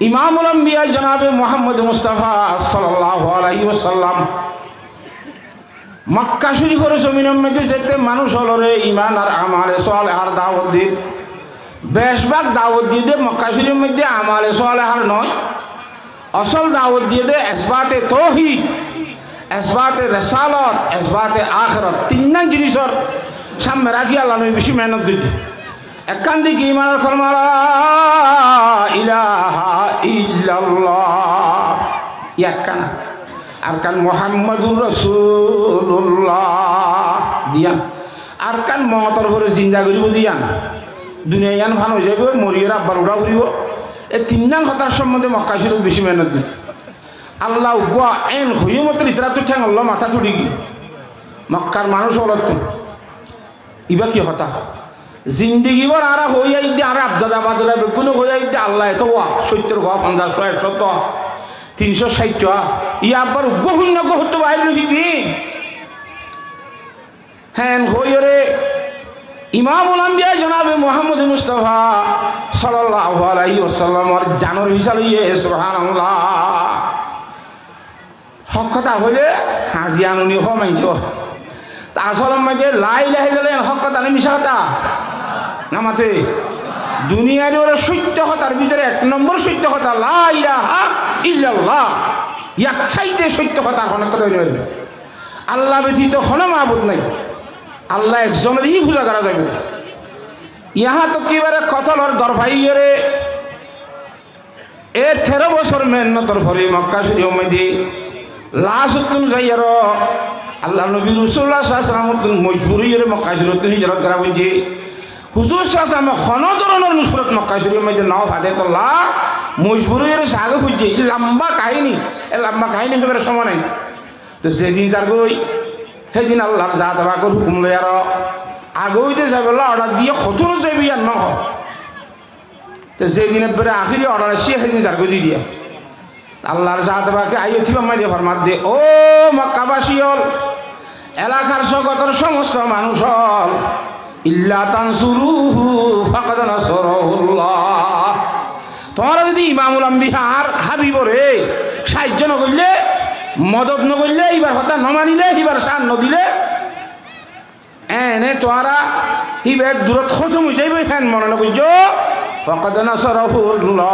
ইমামুল আম্বিয়া জনাবে মুহাম্মদ মুস্তাফা সাল্লাল্লাহু আলাইহি ওয়াসাল্লাম মক্কা শরীফের জমিনের মধ্যে যেতে মানুষ হলরে ইমান আর আমালে সালেহার দাওয়াত দিয়ে বেশভাগ দাওয়াত দিয়ে দে মক্কা শরীফের মধ্যে আমালে সালেহার নয়, আসল দাওয়াত দিয়ে দে ইসবাতে তাওহীদ, ইসবাতে রিসালাত, ইসবাতে আখিরাত। তিনজন জিনিসের সামনে রাখি আল্লাহ নবী বেশি মেহনত দিতে। একখান দিকে ইমানের কলমা লা ইলাহা ইল্লাল্লাহ একখান, আর কান মুহাম্মাদুর রাসূলুল্লাহ দিয়ান, আর কান মহতর করে জিন্দা করিব দিয়ান, দুনিয়া ইয়ান ভান হয়ে যাবে, মরিয়ে আব্বার উড়া করিব। এই তিনজন কথার সম্বন্ধে মক্কা শরীফ বেশি মেহনত দিত। আল্লাহ উগুয়া এন হইয়ে মতো লিটারাতুর ঠ্যাং আল্লাহ মাথা তুলি গি মক্কার মানুষ হলত ইবা কি হতা জিন্দিগি বর আর হইয়া ইদে আর আবদাদা বাদলা কোনো হইয়া ইদে আল্লাহ এত ওয়া 70 গা 50 100 360 ইয়া আব্বার গহুন গহত বাইরে হইতি হ্যাঁ হইরে ইমামুল আম্বিয়া জনাবে মুহাম্মদ মুস্তাফা সাল্লাল্লাহু আলাইহি ওয়াসাল্লামের জানর হিসাব ইয়ে সুবহানাল্লাহ। হক কথা হইলে হাজিয়ানুনি হমাইছ তা আসলে মধ্যে লা ইলাহা ইল্লাল্লাহ হক কথা না মিছা কথা না মাতে দুনিয়ার ওর সত্য কথার ভিতরে এক নম্বর সত্য কথা লা ইলাহা ইল্লাল্লাহ, এক চাইতে সত্য কথা কোনো কথা হইল আল্লাহ ব্যতীত কোনো মাবুদ নাই, আল্লাহ একজনেরই পূজা করা যাবে। ইহা তো কিবারে কতলর দরভাইরে এ 13 বছর মেহনতর পরে মক্কা শরীফ মধ্যে লাসতুন যাইয়ার আল্লাহ নবী রাসূলুল্লাহ সাল্লাল্লাহু আলাইহি ওয়াসাল্লাম মজবুরিয়ে মক্কা শরীফে হিজরত করা হইছে। হুজুর সাল্লাল্লাহু আলাইহি ওয়াসাল্লাম কোন ধরনের নুসরত মক্কা শরীফের মধ্যে নাও ফাদে তো লা মজবুরিয়ে সাগে হইছে। লম্বা কাহিনী, এ লম্বা কাহিনী হবার সময় নাই। তো যেদিন যার গই সেদিন আল্লাহর জাত বাকর হুকুম লয়ার আগইতে যাবে অর্ডার দিয়ে খতুন যাবি আর নহ। তো যেদিনের পরে আখিরি অর্ডার আসি সেদিন যার গই দিয়া আল্লাহর জাত বাকে আইও থিবা মাঝে ফরমাত দে ও মক্কাবাসী হল এলাকার জগতের সমস্ত মানুষ হল ইল্লা তানসুরুহু ফাকাদ নাসরাহুল্লাহ। তোমরা যদি ইমামুল আম্বিয়া আর হাবিবরে সাহায্য ন করলে মদত ন করলে এবার হত্যা ন মানিলে এবার সান ন দিলে এনে তোরা ইবার দূরত খতম হয়ে যাইবে হ্যান মনে ন করছ ফাকাদ নাসরাহুল্লাহ।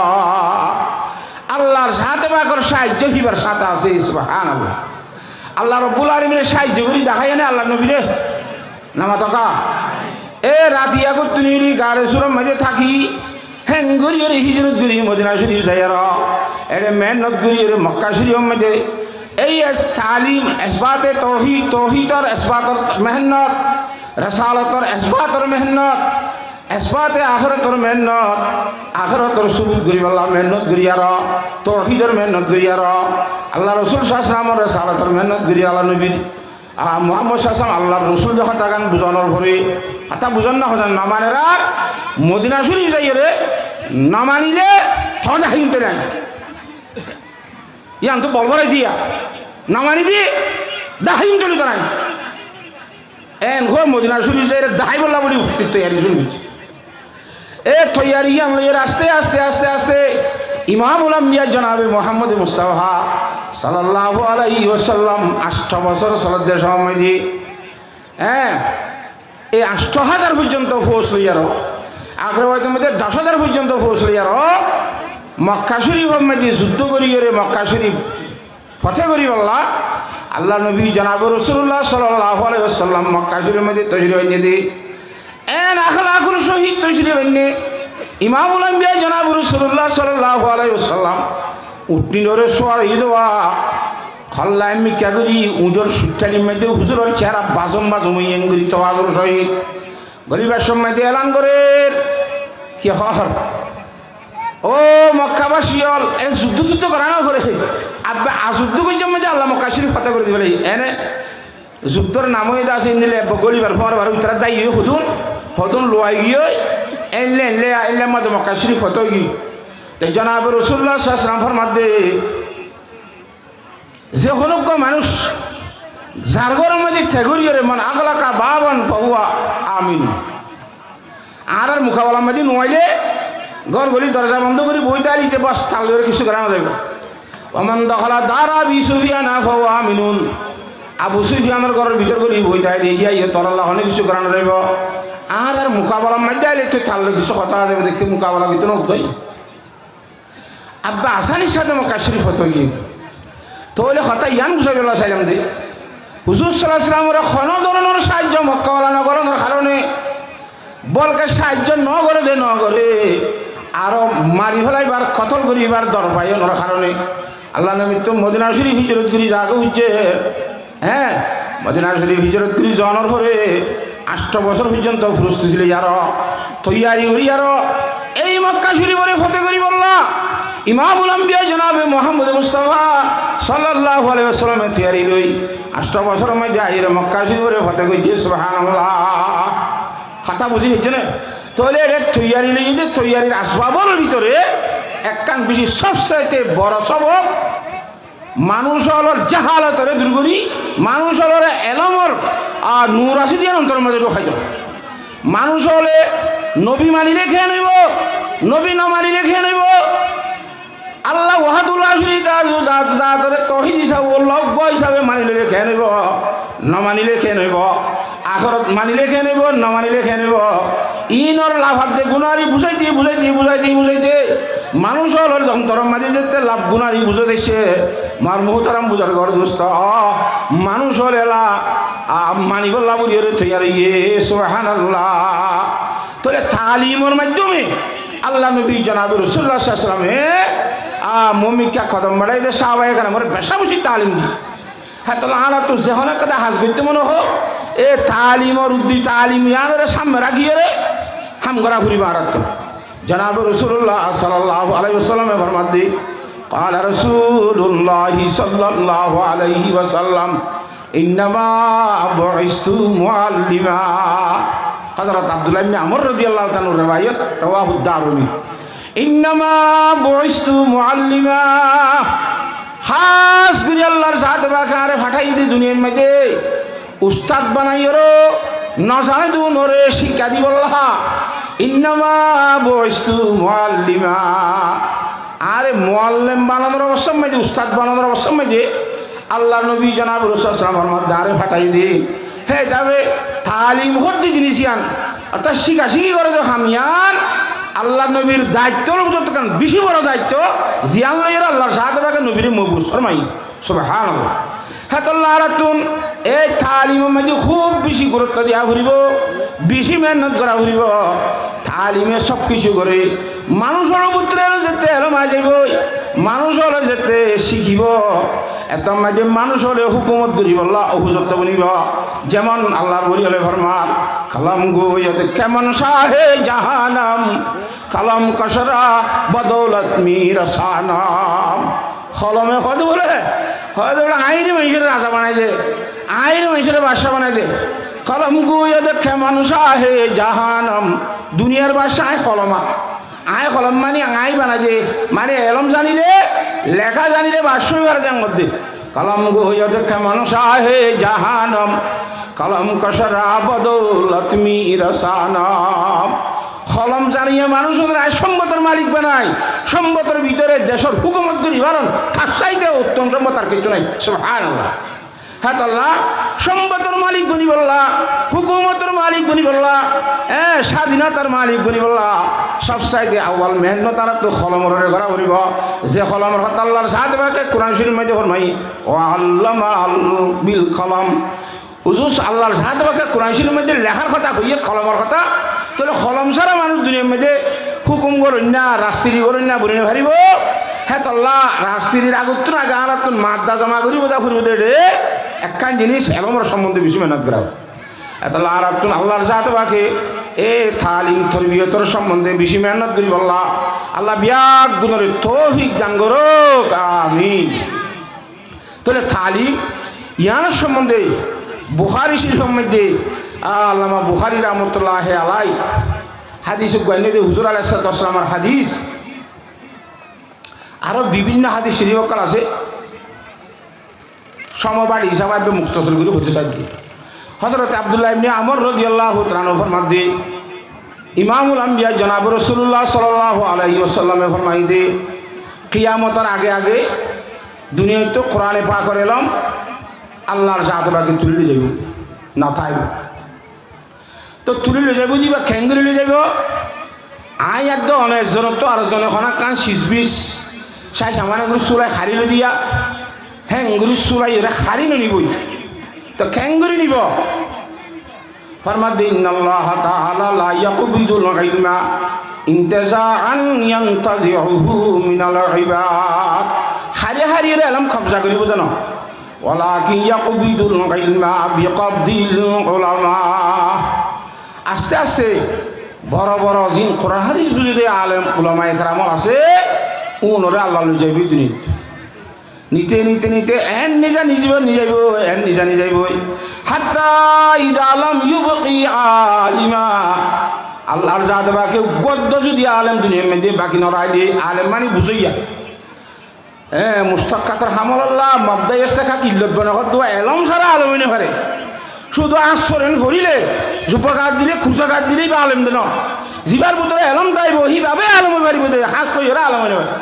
আল্লাহর সাথে বাকর সাহায্য হিবার সাথে আছে সুবহানাল্লাহ। আল্লাহ রাব্বুল আলামিনের সাহায্য করি দেখায় না আল্লাহ নবীরে নামা তকা এ রাতিয়া কো তুনিরি গারে সুরম মাঝে থাকি হেঙ্গুরিয়রে হিজরত করি মদিনা শরীফ যাইয়ার এরে মেহনত করিয়রে মক্কা শরীফ মধ্যে এই তালিম ইসবাতে তাওহীদ, তাওহীদর ইসবাতর মেহনত, রিসালাতর ইসবাতর মেহনত, ইসবাতে আখিরাতর মেহনত, আখিরাতর সুবুত করি আল্লাহ মেহনত করিয়ার তাওহীদর মেহনত করিয়ার আল্লাহ রাসূল সাল্লাল্লাহু আলাইহি ওয়াসাল্লামের রিসালাতর মেহনত করি আল্লাহ নবীর মুহাম্মদ সাল্লাল্লাহু আলাইহি ওয়াসাল্লাম আল্লাহর রাসূল যখন তাগান বুঝানোর পরে হাতা বুঝান না হজান না মানের আর মদিনা শরীফ যাইরে না মানিলে থদা হিনতে নাই ইয়ান তো বলবরে দিয়া না মানিবি দাহিম চলি তো নাই এন ঘর মদিনা শরীফ যাইরে দাহাই বললা বলি তৈয়ারি শুরু হয়েছে। এ তৈয়ারি আমরা আস্তে আস্তে আস্তে আস্তে ইমামুল আম্বিয়া জনাবে মুহাম্মদ মুস্তাফা সাল্লাল্লাহু আলাইহি ওয়াসাল্লাম 8 বছর সলদের সময় দিয়ে হ্যাঁ এই 8000 পর্যন্ত ফৌজ লইয়ার আগ্রহের মধ্যে 10,000 পর্যন্ত ফৌজ লইয়ার মক্কা শরীফের মধ্যে যুদ্ধ করিয়ে মক্কা শরীফ ফতে করি বললা আল্লাহ নবী জনাবে রাসূলুল্লাহ সাল্লাল্লাহু আলাইহি ওয়াসাল্লাম মক্কা শরীফের মধ্যে তশরিফ এনে দি এন আখলাকুল শহীদ তশরিফ এনে ইমামুল আম্বিয়া জনাবে রাসূলুল্লাহ সাল্লাল্লাহু আলাইহি ওয়াসাল্লাম উটনিরে সোয়ার ইদওয়া খল্লা এমনি কে করি উজর সুট্টালির মধ্যে হুজুরের চেহারা বাজম বাজম ইঙ্গুরি তাওয়াজুর শহীদ গরিবের সময় এলান করে কি হর ও মক্কাবাসী হল এ যুদ্ধ যুদ্ধ করানো করে আব্বা যুদ্ধ করছে মধ্যে আল্লাহ মক্কা শরীফ ফাতা করে দিবে এনে যুদ্ধর নাম হয়ে আছে নিলে গরিবার ফর বার উত্তরা দায়ী হদুন হদুন লোয়াই গিয়ে এনলে এনলে এনলে মধ্যে মক্কা শরীফ ফটো গি তাই জনাব রাসূলুল্লাহ সাল্লাল্লাহু আলাইহি ওয়াসাল্লাম ফরমাতে যে কোনো মানুষ যার ঘরের মধ্যে ঠেগুরিয়ে মানে আগলাকা বাবান ফাহুয়া আমিন আর মোকাবেলার মধ্যে নোয়াইলে ঘর গলি দরজা বন্ধ করে বই দাঁড়িয়ে বস তাহলে কিছু করানো যাবে অমান দখলা দাঁড়া বি সুফিয়ানা ফাওয়া আমিনুন আবু সুফিয়ানের ঘরের ভিতর গলি বই দাঁড়িয়ে গিয়ে তরল্লা অনেক কিছু করানো যাইব আর মোকাবেলা মাঝে আইলে তো তাহলে কিছু কথা যাবে দেখতে মোকাবেলা কিন্তু নয় আব্বা আসানির সাথে মক্কা শরীফ হতো গিয়ে তাহলে কথা ইয়ান বুঝাই বেলা চাইলাম দে হুজুর সাল্লাল্লাহু আলাইহি ওয়াসাল্লামের কোনো ধরনের সাহায্য মক্কাওয়ালা নগরের কারণে বলকে সাহায্য ন করে দে ন করে আরো মারি ফেলাইবার কতল করিবার দরবাইনের কারণে আল্লাহ নবী তো মদিনা শরীফ হিজরত করি জাগে হচ্ছে হ্যাঁ মদিনা শরীফ হিজরত করি যাওয়ার পরে 8 বছর পর্যন্ত প্রস্তুত ছিল আরো তৈয়ারি হই আরো এই মক্কা শরীফে ফতে করি বললা ইমামুল আম্বিয়া জনাবে মুহাম্মদ মুস্তাফা সাল্লাল্লাহু আলাইহি ওয়াসাল্লামের তৈয়ারি লই 8 বছরের মধ্যে আইরে মক্কা শরীফে ফতে কইছে সুবহানাল্লাহ কথা বুঝি হচ্ছে না তাহলে এটা তৈয়ারি লই যে তৈয়ারির আসবাবের ভিতরে একখান বেশি সবচাইতে বড় সবক মানুষ হলোর জাহালতরে দূর করি মানুষ হলোর এলমর আর নূর আসি দিয়ে অন্তরের মধ্যে ঢোকাই যাবে মানুষ হলে নবী মানিলে খেয়ে নইব নবী ন মানিলে খেয়ে নইব আল্লাহ ওয়াহাদুল্লাহ যাদের তহিদ হিসাবে লব্য হিসাবে মানিলে খেয়ে নইব ন মানিলে খেয়ে নইব আখরত মানিলে খেয়ে নইব ন মানিলে খেয়ে নইব ইনর লাভার্থে গুণারি বুঝাইতে বুঝাইতে বুঝাইতে বুঝাইতে মানুষ হল অন্তরের মাঝে যেতে লাভ গুণারি বুঝে দিচ্ছে মার মুহতারাম বুঝার ঘর দোস্ত মানুষ হল এলা মানিবল্লা বুঝিয়ে তৈয়ার ইয়ে সুবহানাল্লাহ তাহলে তালিমের মাধ্যমে আল্লাহ নবী জনাব রাসূলুল্লাহ সাল্লাল্লাহু আলাইহি ওয়াসাল্লামে মমিকা কদম বাড়াই যে সাহাবায়ে কেরাম বেশা বেশি তালিম দি হ্যাঁ তাহলে আলা তো যেখানে কথা হাজ করতে মনে হোক এ তালিমের উদ্দেশ্য তালিম ইয়ানের সামনে রাখিয়ে রে হাম করা ঘুরিবা আর তো জনাব রাসূলুল্লাহ সাল্লাল্লাহু আলাইহি ওয়াসাল্লামে ফরমাতে قال رسول الله صلى الله عليه وسلم انما بعثت معلما হযরত আব্দুল্লাহ ইবনে আমর রাদিয়াল্লাহু তাআলা riwayat রাওয়াহু দারুমি انما بعثت معلما খাস করে আল্লাহর জাত বাকারে ফাটাই দি দুনিয়ার মধ্যে উস্তাদ বানাইরো না জানে তো নরে শিক্ষা দি বললা ইন্নামা বুইস্তু মুআল্লিমা আরে মুআল্লিম বানানোর অবস্থা মধ্যে উস্তাদ বানানোর অবস্থা মধ্যে আল্লাহ নবী জনাব রাসূল সাল্লাল্লাহু আলাইহি ওয়াসাল্লাম দারে ফাটাই দি হে যাবে তালিম হতে জিনিসিয়ান অর্থাৎ শিখি করে তো খামিয়ান আল্লাহ নবীর দায়িত্বর যতক্ষণ বেশি বড় দায়িত্ব জিয়ান লইয়ের আল্লাহর সাথে বাকে নবীর মবুস ফরমাই সুবহানাল্লাহ হ্যাঁ তো আরাতুন এই তালিমের মধ্যে খুব বেশি গুরুত্ব দেওয়া ঘুরিব বেশি মেহনত করা ঘুরিব তালিমে সব কিছু করে মানুষের পুত্রের যেতে এলমা যাইব মানুষ হলে যেতে শিখিব এত মাঝে মানুষ হলে হুকুমত করিব আল্লাহ অভিযুক্ত বনিব যেমন আল্লাহর বলি হলে ফরমান কালাম গোয়াতে কেমন শাহে জাহানাম কালাম কসরা বদৌলত মীর সানাম কলমে হয়তো বলে হয়তো আইনি মানুষের রাজা বানাই দে আইনি মানুষের বাদশা বানাই দে কলম গোয়াতে কেমন শাহে জাহানাম দুনিয়ার বাদশা আয় কলমা আয় কলম মানে আই বানাই দে মানে এলম জানিলে লেখা জানিলে বাদশাই আর যার মধ্যে কলম গোয়াতে কেমন শাহে জাহানাম কলম কসরা বদৌলত মীর সানাম কলম জানিয়ে মানুষ সম্পদের মালিক বানায় সম্পদের ভিতরে দেশের হুকুমত করি কারণ থাকসাইতে উত্তম সম্পদ আর কিছু নাই সুবহানাল্লাহ হ্যাঁ আল্লাহ সম্পদের মালিক বনি বললা হুকুমতের মালিক বনি বললা স্বাধীনতার মালিক বনি বললা সব চাইতে আউয়াল মেহনত তারা তো কলমের করা করিব যে কলমের কথা আল্লাহর সাথে বাকে কোরআন শরীফের মধ্যে ফরমাই ও আল্লামা বিল কলম হুজুর আল্লাহর সাথে বাকে কোরআন শরীফের মধ্যে লেখার কথা কইয়ে কলমের কথা তাহলে কলম ছাড়া মানুষ দুনিয়ার মধ্যে হুকুম করেন না রাস্ত্রি করেন না বলে ভারিব হ্যাঁ আল্লাহ রাস্ত্রির আগত আগে আর মাদ্দা জমা করিব তা ফুরিব দে একখান জিনিস এলমের সম্বন্ধে বেশি মেহনত করা তাহলে আর আল্লাহর সাথে বাকে এ তালিম তরবিয়তের সম্বন্ধে বেশি মেহনত করিব আল্লাহ আল্লাহ বিয়াক গুণের তৌফিক দান করুক আমিন তাহলে তালিম ইয়ার সম্বন্ধে বুখারী শরীফের মধ্যে আল্লামা বুখারী রাহমাতুল্লাহ আলাই হাদিস গাইনে যে হুজুর আলাইহিস সালামের হাদিস আরো বিভিন্ন হাদিস শরীফ আছে সমবাড়ি হিসাবে মুক্তসর করে হতে চাই হযরত আব্দুল্লাহ ইবনে আমর রাদিয়াল্লাহু তাআলা ফরমান দি ইমামুল আম্বিয়া জনাব রাসূলুল্লাহ সাল্লাল্লাহু আলাইহি ওয়াসাল্লামে ফরমাই দে কিয়ামতের আগে আগে দুনিয়ায় তো কোরআনে পাক এলাম আল্লাহর জাত বাকি তুলে যাইব না থাইব তো তুলে লৈ যাব দিবা খেঙ্গুরি লৈ যাব আই একদম অনেক জন তো আর জন খনা কান 26 সাই সামান্য করে চুলাই হারি লৈ দিয়া হেঙ্গুরি চুলাই এরা হারি নিবই তো খেঙ্গুরি নিব ফরমাদ ইন্নাল্লাহ তাআলা লা ইয়াকবিদুল ইলমা ইনতিজাআন ইয়ানতাজিউহু মিনাল ইবাদ হারি হারি এর ইলম কবজা করিব জানো ওয়ালাকিন ইয়াকবিদুল ইলমা বিকবদিল উলামা আস্তে আস্তে বড় বড় জিন কোরআন হাদিস বুঝে দেয় আলেম উলামায়ে কেরাম আছে উনরে আল্লাহ লই যাইবি দুনিয়া নিতে নিতে নিতে এন নিজা নিজব নিজাইব এন নিজা নিজাইব হাত্তা ইদা আলম ইউবকি আলিমা আল্লাহর জাত বাকে গদ্দ যদি আলেম দুনিয়ার মধ্যে বাকি নরাই দিয়ে আলেম মানে বুঝাইয়া মুস্তাক্কাতের হামলাল্লাহ মাবদাই ইস্তাকা কিল্লত বনে দোয়া এলম সারা আলমিনে পারে শুধু আশ্রয়ণ করিলে জুপকাত দিলে খুঁজাকাত দিলেই বা আলেম দেন জিবার ভিতরে এলম তাইব হিভাবে আলমে পারিব দে হাস তো এরা আলমিনে পারে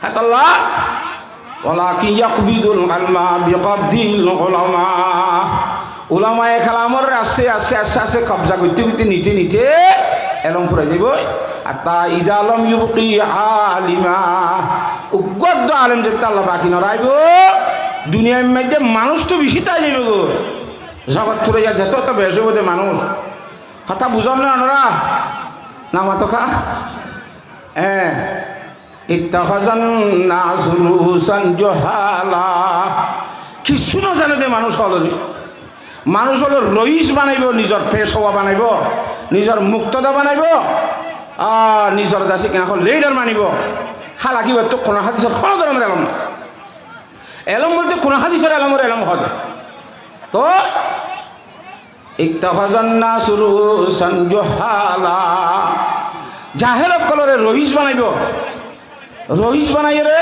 হাতাল্লাহ ওয়ালাকিন ইয়াকবিদুল ইলমা বিকবদিল উলামা উলামায়ে কেরামর আছে আছে আছে আছে কবজা করতে করতে নিতে নিতে এলম ফুরাই যাইব আতা ইজা আলম ইউবকি আলিমা উগদ্দ আলেম যেতে আল্লাহ বাকি নরাইব দুনিয়ার মধ্যে মানুষ তো বেশি তাই যাইব গো জগৎ ফুরে যা যেত তো বেশ বোধে মানুষ কথা বুঝন না ওনারা না মাতকা ইত্তাখাযান নাসু রুসান জুহালা কিছু না জানে দে মানুষ হলো রইস বানাইব নিজের ফেস হওয়া বানাইব নিজের মুক্তদা বানাইব নিজের দাসী কেন লিডার মানিব হালাকি তো কোনো হাদিসের কোনো ধরনের এলম না এলম বলতে কোনো হাদিসের এলমের এলম হবে তো ইত্তাখাযান নাসু রুসান জুহালা জাহেল কলরে রইস বানাইব রইস বানাই রে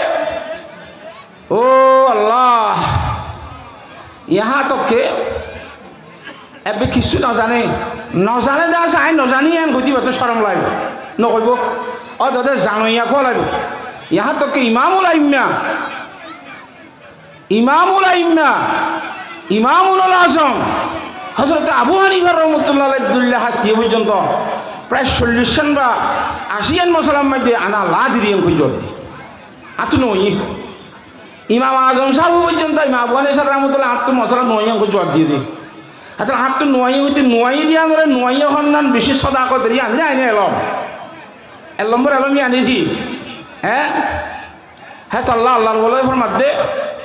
ও আল্লাহ ইহা তোকে এবে কিছু নজানে নজানে দা চাই নজানি এন ঘটিব তো সরম লাগব নকইব দাদা জানইয়া খোয়া লাগব ইহা তোকে ইমামুল আইম্মা ইমামুল আজম হযরত আবু হানিফা রাহমাতুল্লাহ আলাইহি হাসিয়ে পর্যন্ত প্রায় 40 বা 80 মুসলমান মধ্যে আনা লা দিয়ে কইজ আতু নই ইমাম আজম সাহেব পর্যন্ত ইমাম আবু হানিফা রাহমাতুল্লাহ আতু মশলা নই কইজ দিয়ে দি আচ্ছা আতু নই হইতে নই দিয়া করে নই হন্নান বেশি সদাকত দিয়া আনলে আইনে এলম্বর আনি দি হ্যাঁ তো আল্লাহর বলে ফরমাতে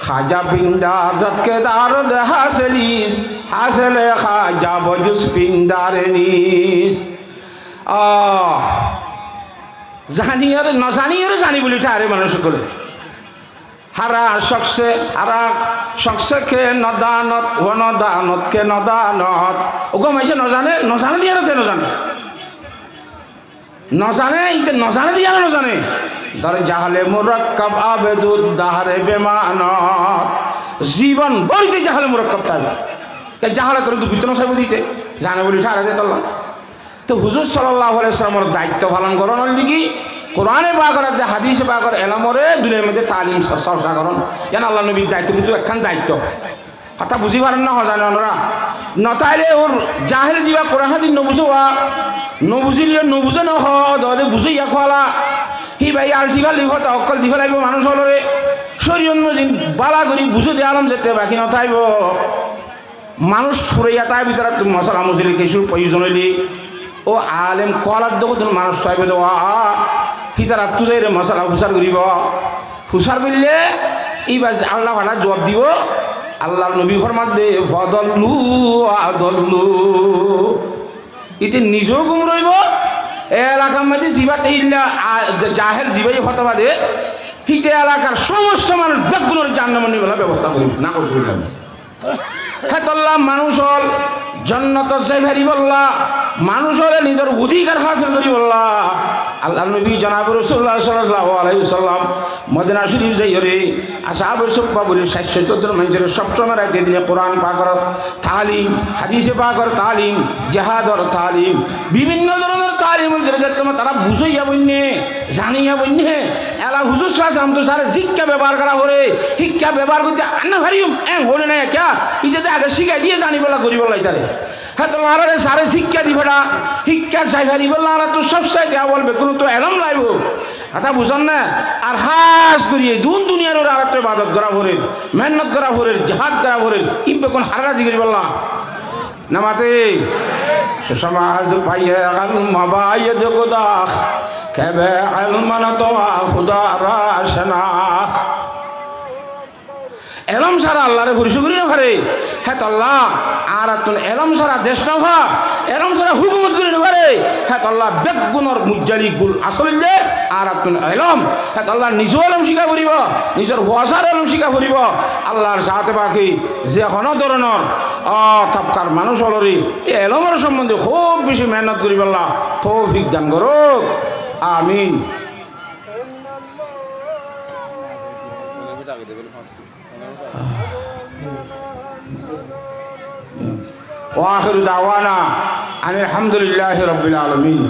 খাজা পিন্দার কেদার হাসলিস হাসলে খাজা বজুস পিন্দারেনিস জানি আর নজানি আর জানি বলি আরে মানুষ করে হারা শখসে কে নদানত ও নদানত কে নদানত ওগো মাইছে নজানে দিয়ে নজানে ইতে নজানে দিয়ে নজানে ধরে জাহালে মুরাক্কাব আবেদুদ দাহারে বেমানত জীবন বড়িতে জাহালে মুরাক্কাব তাই জাহালে তোর দুঃখিত নসাইব দিতে জানে বলি ঠারা যেত তো হুজুর সাল্লাল্লাহু আলাইহি ওয়াসাল্লামের দায়িত্ব পালন করানোর দিকে কোরআনে পাকের হাদিসে পাকের এলমরে দুনিয়ার মধ্যে তালিম চর্চা করন যেন আল্লাহ নবীর দায়িত্ব কিন্তু একখান দায়িত্ব কথা বুঝি পারেন না জানে ওনারা নতাইলে ওর জাহেল যা কোরআন হাদিস নবুঝিলে নবুঝে নহলে বুঝাইয়া খোয়ালা সি ভাই আলটিভা লিভ অকল দিব লাগিব মানুষ হলরে শরীয়ত মজিন বালা করি বুঝে দিয়ে আলম যেতে বাকি নথাইব মানুষ ফুরাইয়া তাই ভিতরে মশলা মশলি কিছুর প্রয়োজন হইলি ও আলেম কলার দেখো তুমি মানুষ থাইব ফিতার আত্মু যাই মশলা ফুসার করিব ফুসার করলে এইবার আল্লাহ ভাড়া জবাব দিব আল্লাহ নবী ফরমাত দে ফদল্লু আদল্লু ইতে নিজেও গুম রইব এলাকার মধ্যে জিবাতে ইল্লা জাহেল জিবাই ফতোয়া দে হিতে এলাকার সমস্ত মানুষ বেগুনের জান্নাত নিবার ব্যবস্থা করিব না করব হেতল্লা মানুষ হল জন্নত যাই ভারি বললা মানুষ হলে নিজের অধিকার হাসিল করি বললা আল্লাহ নবী জনাব রাসূলুল্লাহ সাল্লাল্লাহু আলাইহি ওয়াসাল্লাম মদিনা শরীফ যাই রে আসহাবে সুফা বলে 674 মানুষের সবসময় রাতে দিনে কোরআন পাকের তালিম হাদিসে পাকের তালিম জিহাদের তালিম বিভিন্ন ধরনের তালিম যেটা তোমার তারা বুঝাইয়া বন্যে জানিয়া বন্যে এলা হুজুর সাহেব তো সারা শিক্ষা ব্যবহার করা হরে শিক্ষা ব্যবহার করতে আন্না ভারিম হলে না ক্যা ইতে আগে শিখাই দিয়ে জানি বলা করি বলাই তারে হ্যাঁ তো আরে সারে শিক্ষা দিবেটা শিক্ষা চাই ভারি বললা আর তো সব চাই দেওয়া বলবে কোনো তো এলম লাইব এটা বুঝন না আর হাস করিয়ে দুনিয়ার ওরা আর একটা ইবাদত করা ভরে মেহনত করা ভরে জিহাদ করা ভরে ইবে কোন হারাজি করি বললা নামাতে সুসমাজ পাইয়ে আল মাবাইদ গোদাখ কেবে আলমান তোয়া খুদা রাশনা এলম সারা আল্লাহরে পরিচয় করি না পারে হ্যাঁ তো আল্লাহ আর তুন এলম সারা দেশ না ভা এলম সারা হুকুমত করি না পারে হ্যাঁ তো আল্লাহ বেগুণর মুজালি গুল আসল যে আর তুন এলম হ্যাঁ তো আল্লাহ নিজেও এলম শিক্ষা করিব নিজের ভাষার এলম শিক্ষা করিব আল্লাহর সাথে বাকি যে কোনো ধরনের তাপকার মানুষ হলরি এই এলমের সম্বন্ধে খুব বেশি মেহনত করি বললা তৌফিক দান করুক আমিন وآخر دعوانا أن الحمد لله رب العالمين